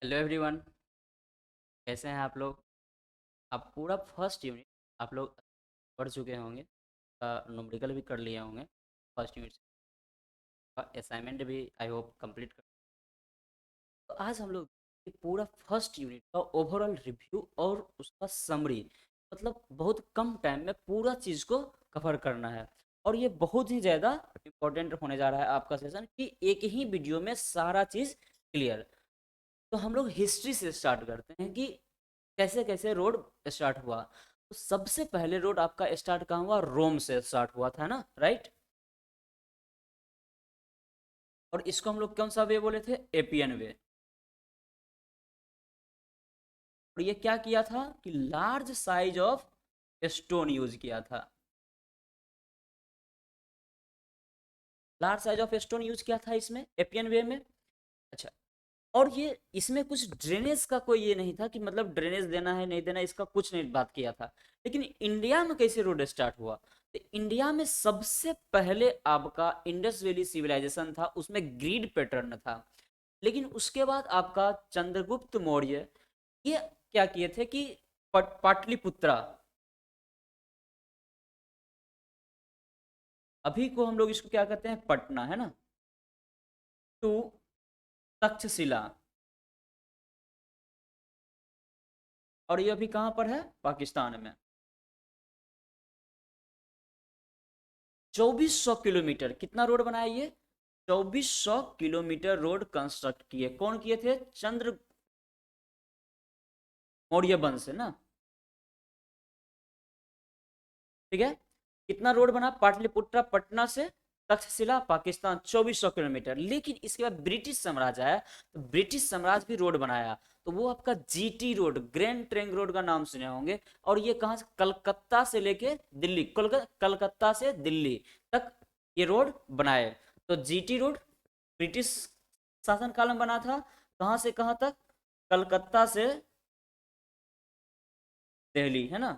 Hello everyone. कैसे हैं आप लोग? आप पूरा फर्स्ट यूनिट आप लोग पढ़ चुके होंगे। न्यूमेरिकल भी कर लिए होंगे। फर्स्ट यूनिट का असाइनमेंट भी आई होप कंप्लीट कर। तो आज हम लोग ये पूरा फर्स्ट यूनिट का ओवरऑल रिव्यू और उसका समरी, मतलब बहुत कम टाइम में पूरा चीज़ को कवर करना है। और ये बहुत ही ज़्यादा इम्पोर्टेंट होने जा रहा है आपका सेशन कि एक ही वीडियो में सारा चीज़ क्लियर। तो हम लोग हिस्ट्री से स्टार्ट करते हैं कि कैसे कैसे रोड स्टार्ट हुआ। तो सबसे पहले रोड आपका स्टार्ट कहाँ हुआ? रोम से स्टार्ट हुआ था ना, राइट? और इसको हम लोग कौन सा वे बोले थे? एपियन वे। और ये क्या किया था कि large size of stone use किया था। Large size of stone use किया था इसमें एपियन वे में। अच्छा। और ये इसमें कुछ ड्रेनेज का कोई ये नहीं था कि मतलब ड्रेनेज देना है नहीं देना, इसका कुछ नहीं बात किया था। लेकिन इंडिया में कैसे रोड स्टार्ट हुआ? तो इंडिया में सबसे पहले आपका इंडस वैली सिविलाइजेशन था, उसमें ग्रिड पैटर्न था। लेकिन उसके बाद आपका चंद्रगुप्त मौर्य ये क्या किए थे कि पाटलिपुत्रा, अभी को हम लोग इसको क्या कहते हैं, पटना, है ना, टू तक्षशिला। और ये अभी कहाँ पर है? पाकिस्तान में। 2400 किलोमीटर कितना रोड बनाया ये? 2400 किलोमीटर रोड कंस्ट्रक्ट किए। कौन किए थे? चंद्र मौर्य वंश है ना। ठीक है। कितना रोड बना? पाटलिपुत्रा पटना से तक्षशिला पाकिस्तान 2400 किलोमीटर। लेकिन इसके बाद ब्रिटिश साम्राज्य आया, तो ब्रिटिश साम्राज्य भी रोड बनाया। तो वो आपका GT road, grand trunk road का नाम सुने होंगे। और ये कहाँ से? कलकत्ता से लेके दिल्ली, कलकत्ता से दिल्ली तक ये रोड बनाए। तो जीटी रोड ब्रिटिश शासनकाल में बना था। कहाँ से कहाँ तक? कलकत्ता से दिल्ली, है ना,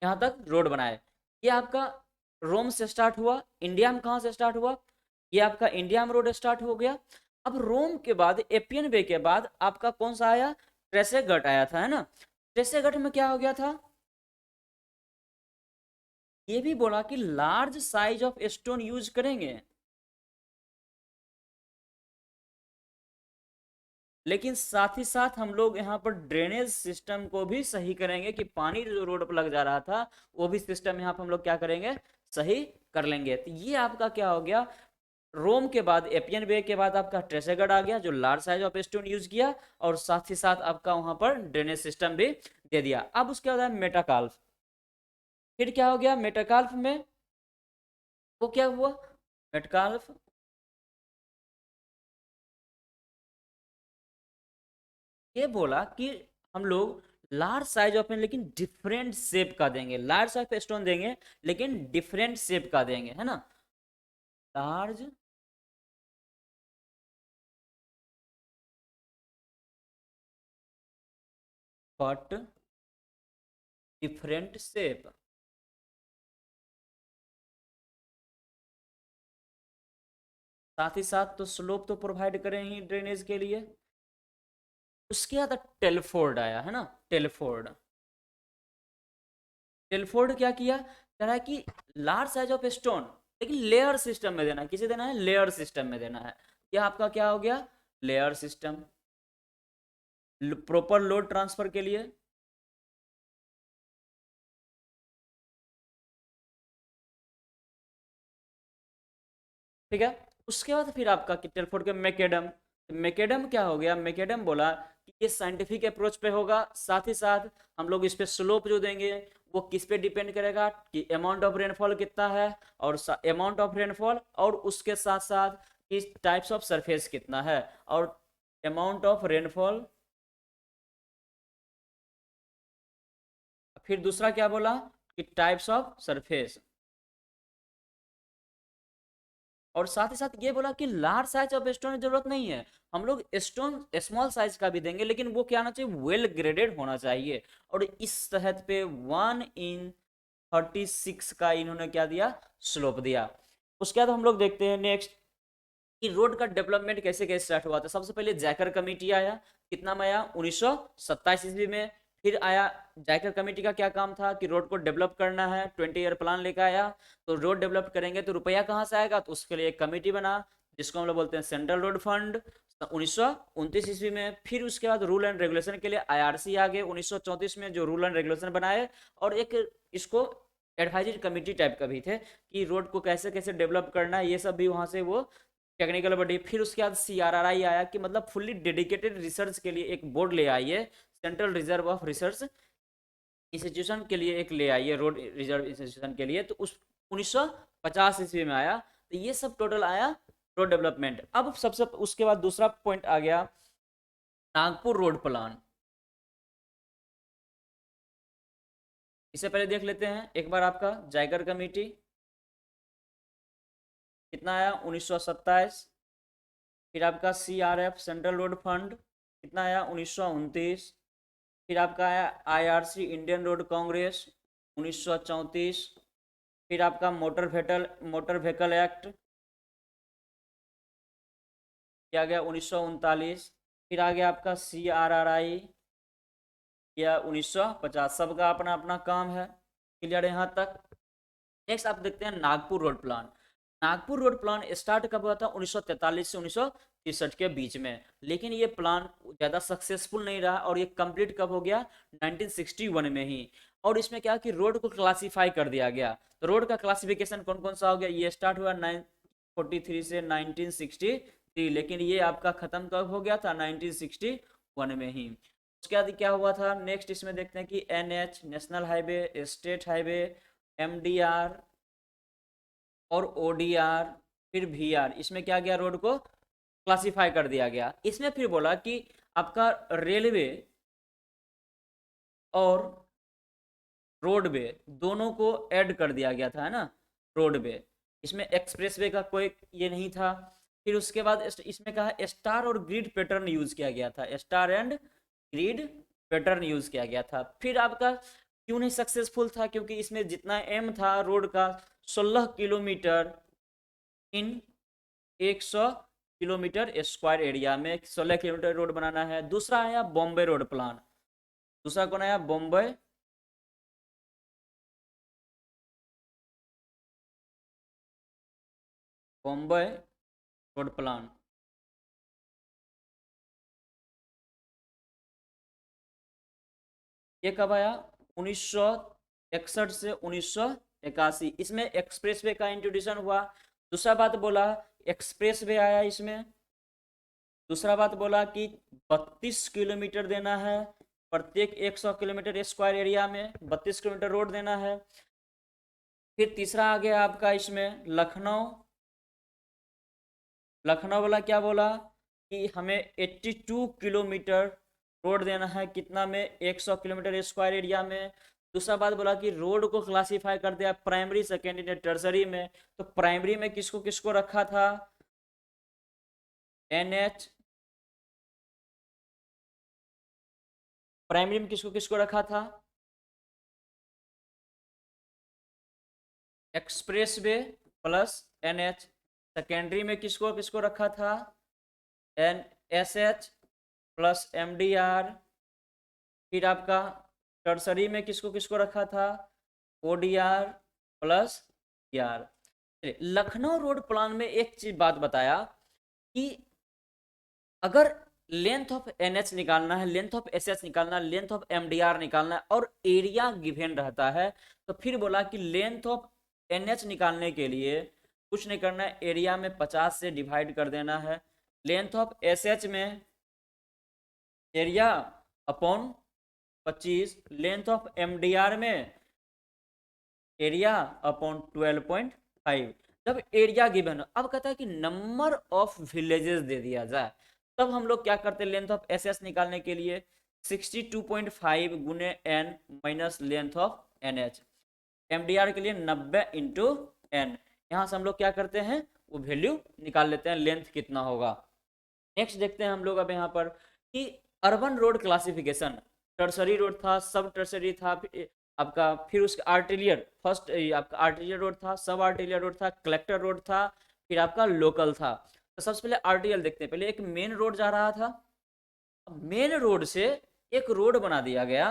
यहाँ तक रोड बनाए। ये आपका रोम से स्टार्ट हुआ। इंडिया में कहाँ से स्टार्ट हुआ? ये आपका इंडिया में रोड स्टार्ट हो गया। अब रोम के बाद, एपियन वे के बाद आपका कौन सा आया? ट्रेसेगट आया था, है ना। ट्रेसेगट में क्या हो गया था? ये भी बोला कि large size of stone use करेंगे। लेकिन साथ ही साथ हम लोग यहाँ पर ड्रेनेज सिस्टम को भी सही करेंगे कि पानी जो रोड पर लग जा रहा था वो भी सिस्टम यहाँ पर हम लोग क्या करेंगे? सही कर लेंगे। तो ये आपका क्या हो गया? रोम के बाद, एपियन वे के बाद आपका ट्रेसेगढ़ आ गया जो large size of stone use किया। और साथ ही साथ आपका वहां पर ड्रेनेज सिस्टम भी दे दिया। अब उसके बाद मेटाकाल्फ। फिर क्या हो गया मेटाकाल्फ में? वो क्या हुआ? मेटाकाल्फ ये बोला कि हम लोग लार्ज साइज ऑफ, लेकिन डिफरेंट शेप का देंगे। लार्ज साइज ऑफ स्टोन देंगे लेकिन डिफरेंट शेप का देंगे, है ना। Large but different shape. साथ ही साथ तो स्लोप तो प्रोवाइड करें ही ड्रेनेज के लिए। उसके बाद टेलफोर्ड आया, है ना। टेलफोर्ड। टेलफोर्ड क्या किया? कह रहा है कि लार्ज साइज ऑफ स्टोन लेकिन लेयर सिस्टम में देना है। किसे देना है? लेयर सिस्टम में देना है। यह आपका क्या हो गया? Layer system. Proper load transfer के लिए। ठीक है। उसके बाद फिर आपका टेलफोर्ड के मैकेडम। मैकेडम क्या हो गया? मैकेडम बोला कि ये साइंटिफिक अप्रोच पे होगा। साथ ही साथ हम लोग इस पे स्लोप जो देंगे वो किस पे डिपेंड करेगा कि अमाउंट ऑफ रेनफॉल कितना है, और अमाउंट ऑफ रेनफॉल, और उसके साथ साथ इस टाइप्स ऑफ सरफेस कितना है, और अमाउंट ऑफ रेनफॉल। फिर दूसरा क्या बोला कि टाइप्स ऑफ सरफेस। और साथ ही साथ ये बोला कि लार्ज साइज ऑफ स्टोन की जरूरत नहीं है। हम लोग स्टोन स्मॉल साइज का भी देंगे लेकिन वो क्या होना चाहिए? वेल ग्रेडेड होना चाहिए। और इस तहत पे 1/36 का इन्होंने क्या दिया? स्लोप दिया। उसके बाद हम लोग देखते हैं नेक्स्ट। कि रोड का डेवलपमेंट कैसे कैसे स्टार्ट हुआ था। सबसे पहले जैकर कमेटी आया, कितना में आया, 1927 ईस्वी में। फिर आया, जैकर कमेटी का क्या काम था कि रोड को डेवलप करना है, 20 ईयर प्लान लेकर आया। तो रोड डेवलप करेंगे तो रुपया कहाँ से आएगा, तो उसके लिए एक कमेटी बना, जिसको हम लोग बोलते हैं सेंट्रल रोड फंड, 1929 ईस्वी में। फिर उसके बाद रूल एंड रेगुलेशन के लिए आईआरसी आ गए 1934 में, जो रूल एंड रेगुलेशन बनाए। और एक इसको एडवाइजरी कमेटी टाइप का भी थे कि रोड को कैसे कैसे डेवलप करना है, ये सब भी वहां से वो टेक्निकल बॉडी। फिर उसके बाद सीआरआरआई आया कि मतलब फुल्ली डेडिकेटेड रिसर्च के लिए एक बोर्ड ले आइए, central reserve of research institution के लिए एक ले आइए, रोड रिजर्व इंस्टीट्यूशन के लिए। तो उस 1950 ईस्वी में आया। तो ये सब टोटल आया रोड डेवलपमेंट। अब सबसे उसके बाद दूसरा पॉइंट आ गया, नागपुर रोड प्लान। इससे पहले देख लेते हैं एक बार आपका जायगर कमेटी कितना आया, 1927। फिर आपका सीआरएफ सेंट्रल रोड फंड कितना आया, 1929। फिर आपका आया आईआरसी इंडियन रोड कांग्रेस, 1934। फिर आपका मोटर व्हीकल एक्ट किया गया 1939। फिर आ गया आपका सीआरआरआई या 1950। सबका अपना अपना काम है। क्लियर है यहाँ तक। नेक्स्ट आप देखते हैं Nagpur road plan. Nagpur road plan start कब हुआ था, 1943 से 1963 के बीच में। लेकिन ये प्लान ज़्यादा सक्सेसफुल नहीं रहा और ये कंप्लीट कब हो गया, 1961 में ही। और इसमें क्या कि रोड को क्लासीफाई कर दिया गया। तो रोड का क्लासिफिकेशन कौन कौन सा हो गया, ये स्टार्ट हुआ 943 से 1963, लेकिन ये आपका खत्म कब हो गया था, 1961 में ही। उसके बाद क्या हुआ था नेक्स्ट, इसमें देखते हैं कि NH national highway, state highway, MDR और ओडीआर, फिर वीआर, इसमें क्या गया, रोड को क्लासिफाई कर दिया गया। इसमें फिर बोला कि आपका रेलवे और रोडवे दोनों को ऐड कर दिया गया था, है ना, रोडवे। इसमें एक्सप्रेसवे का कोई ये नहीं था। फिर उसके बाद इसमें कहा स्टार और ग्रिड पैटर्न यूज किया गया था, star and grid pattern use किया गया था। फिर आपका क्यों नहीं सक्सेसफुल था, क्योंकि इसमें जितना एम था रोड का, 16 किलोमीटर इन 100 किलोमीटर स्क्वायर एरिया में 16 किलोमीटर रोड बनाना है। दूसरा आया बॉम्बे रोड प्लान। दूसरा कौन आया, बॉम्बे बॉम्बे रोड प्लान। ये कब आया, 1961 से 1981। इसमें एक्सप्रेसवे का इंट्रोड्यूशन हुआ। दूसरा बात बोला, एक्सप्रेसवे आया इसमें। दूसरा बात बोला कि 32 किलोमीटर देना है प्रत्येक 100 किलोमीटर स्क्वायर एरिया में, 32 किलोमीटर रोड देना है। फिर तीसरा आ गया आपका इसमें लखनऊ। लखनऊ वाला क्या बोला कि हमें 82 किलोमीटर रोड देना है, कितना में, 100 किलोमीटर स्क्वायर एरिया में। दूसरा बात बोला कि रोड को क्लासिफाई कर दिया प्राइमरी, सेकेंडरी, टर्सरी में। तो प्राइमरी में किसको किसको रखा था, एनएच। प्राइमरी में किसको किसको रखा था, एक्सप्रेसवे प्लस एनएच। सेकेंडरी में किसको किसको रखा था, एन एसएच प्लस एमडीआर। फिर आपका टर्सरी में किसको किसको रखा था, ODR plus R. Lucknow road plan में एक चीज बात बताया कि अगर लेंथ ऑफ एनएच निकालना है, लेंथ ऑफ एसएच निकालना है, लेंथ ऑफ एमडीआर निकालना है और एरिया गिवन रहता है, तो फिर बोला कि लेंथ ऑफ एनएच निकालने के लिए कुछ नहीं करना है, एरिया में 50 से डिवाइड कर देना है। लेंथ ऑफ एसएच में area upon 25, length of MDR में एरिया अपॉन 12.5। जब एरिया गिवन, अब कहता है कि नंबर ऑफ विलेजेस दे दिया जाए, तब हम लोग क्या करते हैं, लेंथ ऑफ एसएस निकालने के लिए 62.5 गुने N minus length of NH. MDR के लिए 90 इंटू एन। यहाँ से हम लोग क्या करते हैं, वो वैल्यू निकाल लेते हैं, लेंथ कितना होगा। नेक्स्ट देखते हैं हम लोग अब यहाँ पर कि urban road classification, tertiary road था, सब टर्सरी था, आपका फिर उसका आर्टिलियर, फर्स्ट आपका आर्टिलियर रोड था, सब आर्टिलियर रोड था, कलेक्टर रोड था, फिर आपका लोकल था। तो सबसे पहले आरटीएल देखते हैं। पहले एक मेन रोड जा रहा था, मेन रोड से एक रोड बना दिया गया,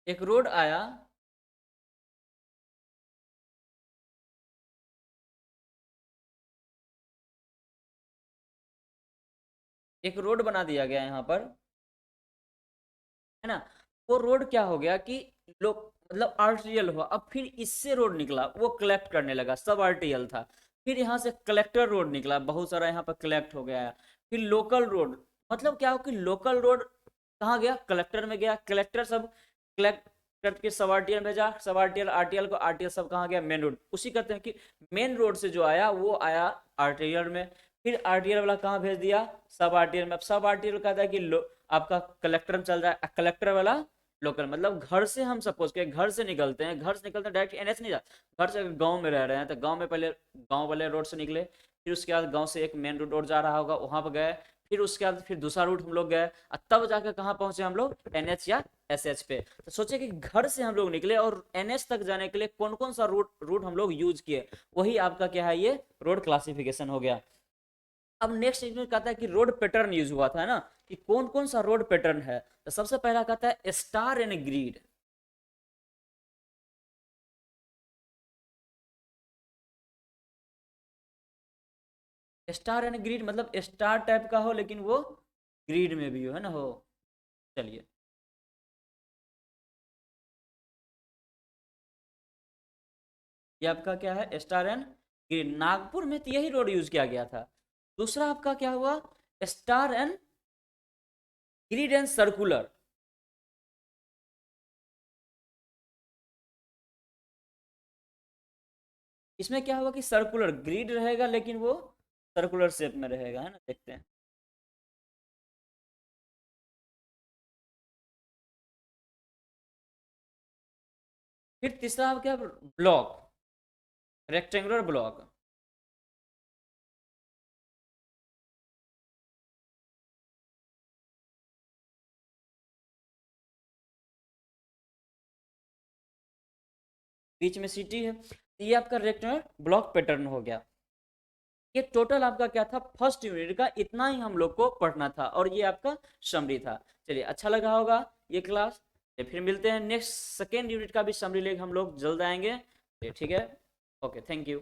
एक रोड आया, एक रोड बना दिया गया यहाँ पर, है ना। वो रोड क्या हो गया कि लोग, मतलब आरटीएल हुआ, अब फिर इससे रोड निकला, वो कलेक्ट करने लगा, सब आरटीएल था। फिर यहाँ से कलेक्टर रोड निकला, बहुत सारा यहाँ पर कलेक्ट हो गया है। फिर लोकल रोड, मतलब क्या हो कि लोकल रोड कहाँ गया, कलेक्टर में गया, कलेक्टर सब कलेक्ट करके सब आरटीएल भेजा, सब आरटीएल आरटीएल को, आरटीएल सब कहाँ गया, मेन रोड। उसी कहते हैं कि मेन रोड से जो आया वो आया आरटीएल में, फिर आरटीएल वाला कहाँ भेज दिया, सब आरटीएल में। अब सब आरटीएल कहता है कि आपका कलेक्टर में चल रहा है, कलेक्टर वाला लोकल, मतलब घर से हम सपोज के घर से निकलते हैं, घर से निकलते हैं डायरेक्ट एनएच नहीं जाते, घर से गांव में रह रहे हैं तो गांव में पहले गांव वाले रोड से निकले, फिर उसके बाद गांव से एक मेन रोड जा रहा होगा वहां पर गए, फिर उसके बाद फिर दूसरा रूट हम लोग गए, और तब जाकर कहाँ पहुंचे हम लोग, एनएच या एसएच पे। तो सोचे कि घर से हम लोग निकले और एनएच तक जाने के लिए कौन कौन सा रूट रूट हम लोग यूज किए, वही आपका क्या है, ये रोड क्लासिफिकेशन हो गया। अब नेक्स्ट इसमें कहता है कि रोड पैटर्न यूज हुआ था ना, कि कौन कौन सा रोड पैटर्न है। तो सबसे पहला कहता है star and grid. Star and grid मतलब स्टार टाइप का हो लेकिन वो ग्रिड में भी हो, है ना हो। चलिए, ये आपका क्या है, स्टार एंड ग्रिड। नागपुर में तो यही रोड यूज किया गया था। दूसरा आपका क्या हुआ, star and grid and circular. इसमें क्या होगा कि सर्कुलर ग्रिड रहेगा लेकिन वो सर्कुलर शेप में रहेगा, है ना, देखते हैं। फिर तीसरा क्या, ब्लॉक, रेक्टेंगुलर ब्लॉक। बीच में सिटी है, तो ये आपका रेक्टेंगुलर ब्लॉक पैटर्न हो गया। ये टोटल आपका क्या था, फर्स्ट यूनिट का इतना ही हम लोग को पढ़ना था, और ये आपका समरी था। चलिए, अच्छा लगा होगा ये क्लास। फिर मिलते हैं नेक्स्ट सेकेंड यूनिट का भी समरी लेकर हम लोग जल्द आएंगे। ठीक है, ओके, थैंक यू।